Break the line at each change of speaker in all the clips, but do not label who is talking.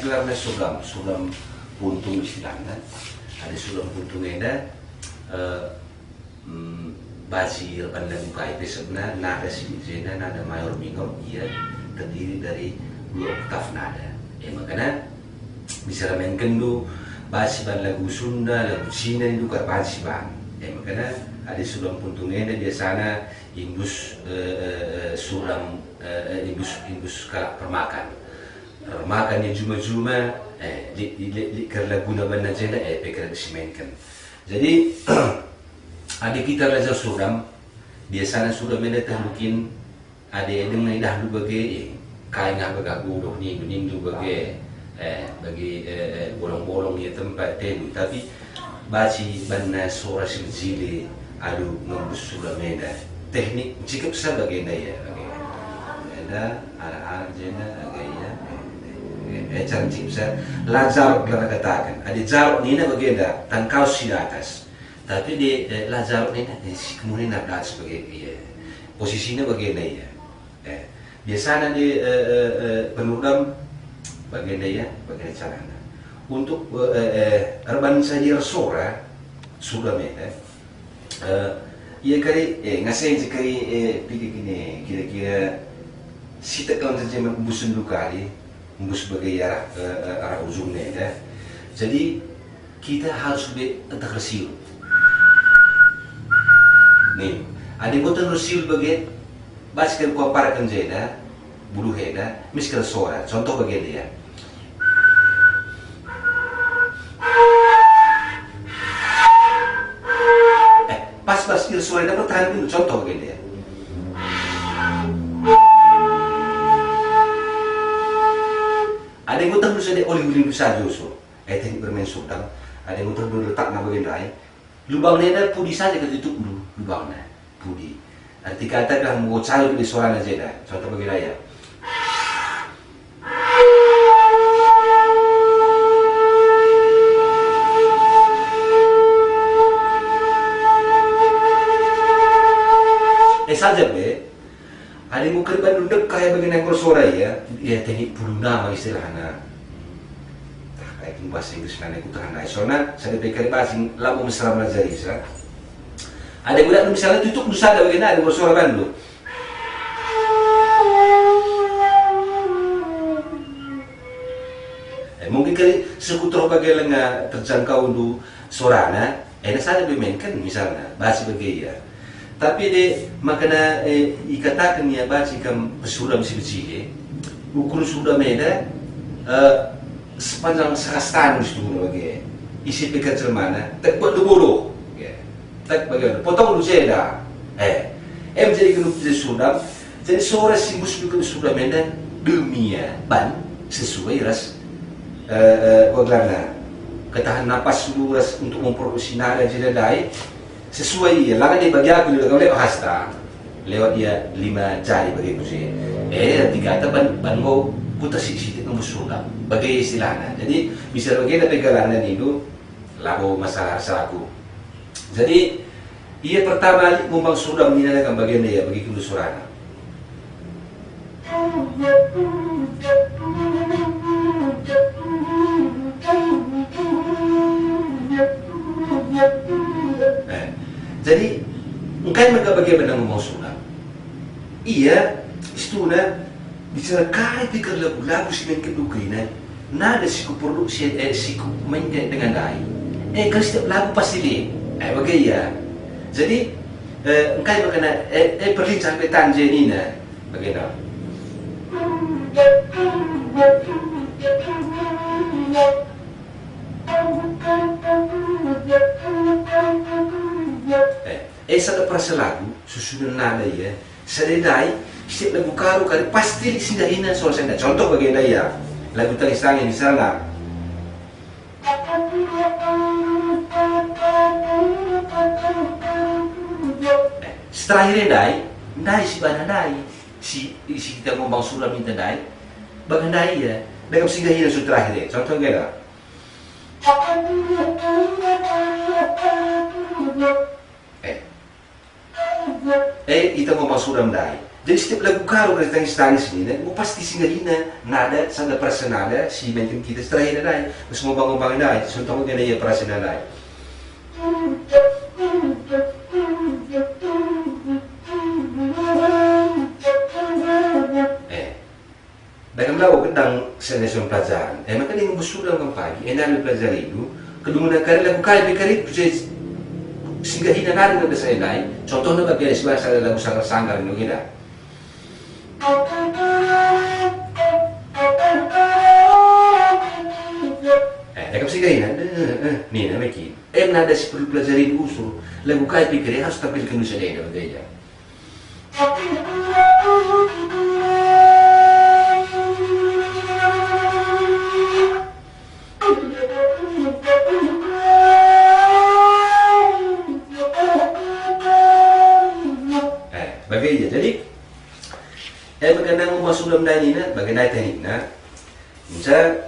gelarnya sulam puntung istilahnya. Ada sulam puntung ini basir pada muka itu sebenarnya nada sinisena, nada mayor minor ia terdiri dari 2 oktav nada. Makanya bisa mainkan dulu basi ban lagu Sunda, lagu Cina itu kan basi ban. Makanya ada sulam puntung ini biasanya indus sulam indus kalak permakan. Permakannya cuma-cuma di kerla guna benda jenda pikir disemenkan. Jadi ada kita belajar suram biasanya suram ini mungkin ada yang dah lu bagi kain apa gagu nih tu bagi bolong-bolong ya tempat telu tapi baci bana suara silzile adu ngembus suram ini teknik cukup sebagai ya ada jenda agaknya cantik saya Lazarus kita katakan ada jarok ni nak bagi dah tangkau si atas tapi di Lazarus ni si kemudian nak sebagai posisinya bagi ya biasanya di penudam bagi ya bagi caranya untuk urban saja suara sudah ia kali ngasih kali pikir gini kira-kira si tekan saja membusun kali membus sebagai arah ujungnya ya. Jadi kita harus lebih tersiul. Nih, ada botan tersiul bagi basket ku parakan jeda, bulu heda, miskal suara. Contoh bagi dia. Pas suara dapat tahan dulu. Contoh bagi dia. Ada yang utang dulu saja oli-oli saja so. Teknik bermain sudang. Ada yang utang dulu letak nama bagian lain. Lubangnya ada pudi saja kita tutup dulu lubangnya pudi. Arti kata dah mau cair di suara aja dah. Contoh bagi raya. Saja be. Ada yang mungkin bandung kayak bagian ekor suara ya teknik bulu nama istilahnya. Kayak bahasa Inggris nanti aku tahan. Soalnya saya pikir bahasa lagu mesra melajari sah. Ada budak misalnya tutup dosa ada bagian ada bersuara bandung. Mungkin kali sekutu bagian lenga terjangkau dulu suaranya. Saja dimainkan misalnya bahasa bagian. Tapi de makna ikatakan ya baca kam suram sibci ukur sudah meda sepanjang serastan itu bagi isi pikir cermana tak buat dulu tak bagaimana potong dulu saya jadi kalau sudah jadi suara simbus pikir sudah meda dunia ban sesuai ras bagaimana ketahan napas dulu ras untuk memproduksi nada jadi dai sesuai ya lagi dia bagi aku juga lewat hasta lewat dia 5 jari bagi aku sih tiga kata ban mau putar sisi itu sudah bagi istilahnya jadi bisa bagi ada pegangan itu lagu masalah selaku jadi ia pertama ngomong sudah menyenangkan bagian dia bagi kelusuran jadi engkau mereka bagaimana ngomong sunnah iya istuna bicara kali pikir lagu si main kedukina nada siku produksi siku main dengan dai kalau setiap lagu pasti dia bagaimana ya jadi engkau makna perlu sampai tanjenina bagaimana sada perasa lagu susunan nada ya sedai setiap lagu karu kali pasti sindahinan soal saya contoh bagaimana ya lagu tangis misalnya setelah akhirnya dai si bana dai si kita ngomong sulam minta dai bagan dai ya dengan sindahinan sudah terakhir contoh gak kita ngomong suram dai. Jadi setiap lagu karo kita tangis-tangis ini, mo pasti singalina nada sa personal si mentin kita terakhir na mas mo bangun na sunta mo ganaya personal ay. Dalam lawa kendang sa nasyon pelajaran, maka dia bersudah ng pagi, nalo pelajari itu, kedua kali lagu kali berkarit, sehingga hina narin na sa inay, contoh na kabiyanis ba sa lagu sangar-sangar nung hina. Dah kasi gaya ni na maki. Nada si perlu pelajari usul lagu kali berkarit harus tampilkan dulu sa inay na bagaya. Bagaimana? Jadi, magandang masuk dalam ini na, bagaimana teknik na? Misal,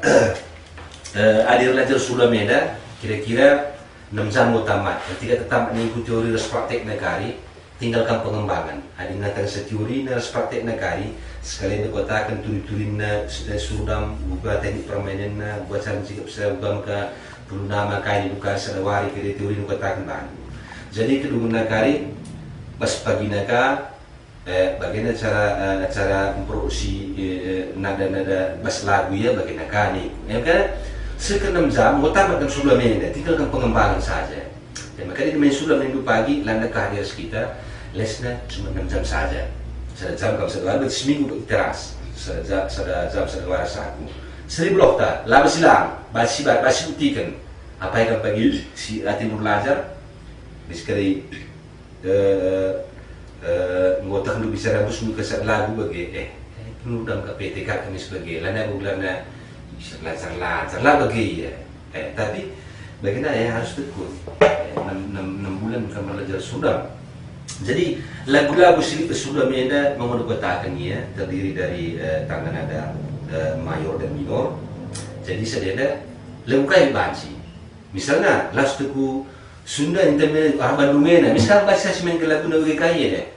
adir belajar sulam na, kira-kira 6 jam tamat. Ketika tetap mengikuti teori ras praktek negari, tinggalkan pengembangan. Ada ngatang sa teori na ras praktek negari, sekalian dikotakan turi-turin na sulam, buka teknik permainan na, buat cara sikap sa ugam ka, perlu nama kain bukan salawari kira teori dikotakan bahan. Jadi kedua negari, pas pagi naga, bagaimana cara memproduksi nada-nada bas lagu ya bagaimana kani. Kan sekian 6 jam, mau tamatkan sulam ini, tinggalkan pengembangan saja. Dan maka dia main sulam minggu pagi, landa kehadiran kita, lesnya cuma 6 jam saja. Sada jam kalau sada lalu seminggu teras, sada jam sada waras aku. 1000 blok tak, lama silang, basi utikan. Apa yang pagi si hati belajar, miskali ngotak lu bisa rabus lu kesat lagu bagi lu dalam KPTK kami sebagai lana bulan na lancar lah bagi tapi bagaimana harus tekun 6 bulan bukan belajar Sundam. Jadi lagu-lagu silip Sundam ini mengotak-otakan ya terdiri dari tangan nada mayor dan minor. Jadi sedena lagu kaya banci. Misalnya las teku Sunda internet Bandung na misal bahasa simen ke lagu na kaya